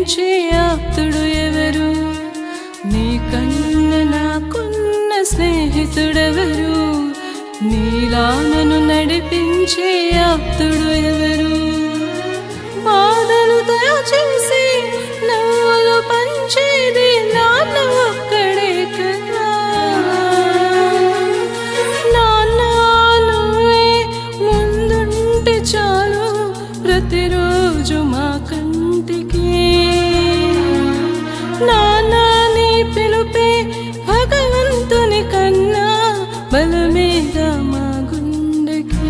నడిపించే ఆప్తుడు ఎవరు? నీ కన్న నాకున్న స్నేహితుడెవరు? నీలా నన్ను నడిపించే ఆప్తుడు ఎవరు? బాధలు దయచేసి నవ్వులు పంచేది నాన్న ఒక్కడే కదా. నాన్న నువ్వే ముందుంటే చాలు ప్రతిరోజు మా కంటికి. నాన్న నీ పిలుపే భగవంతుని కన్నా బలమేగా మా గుండెకి.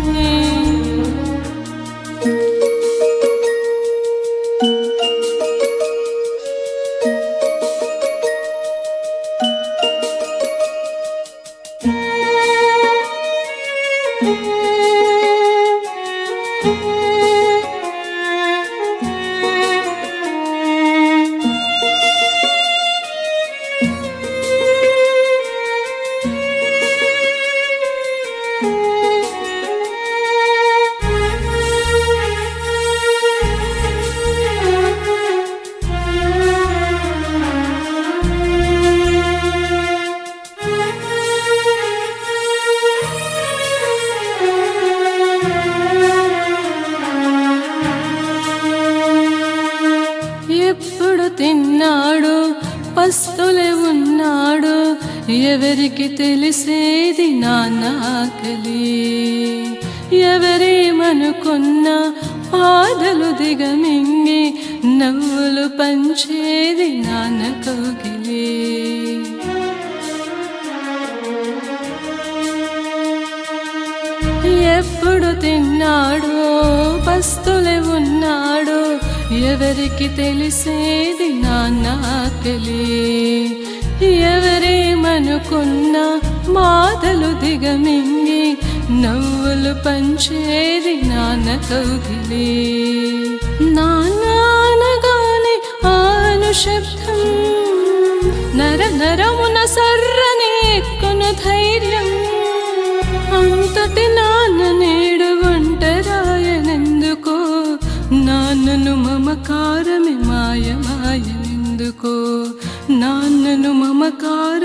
ఎప్పుడు తిన్నాడు పస్తులే ఉన్నాడు ఎవరికి తెలిసేది నాన్న ఆకలి. ఎవరేమనుకున్నా బాధలు దిగమింగి నవ్వులు పంచేది నాన్న కౌగిలి. ఎప్పుడు తిన్నాడో పస్తులే ఉన్నాడో ఎవరికి తెలిసేది నాన్న ఆకలి. ఎవరేమనుకున్నా బాధలు దిగమింగి నవ్వులు పంచేది నాన్న కౌగిలి. నాన్న అనగానే ఆను శబ్దం నర నరమున సర్రని ఎక్కును ధైర్యం. అంతటి నాన్న నేడు ఒంటరాయనెందుకో, నాన్నను మమకారమే మాయమాయనెందుకో, నాన్నను మమకార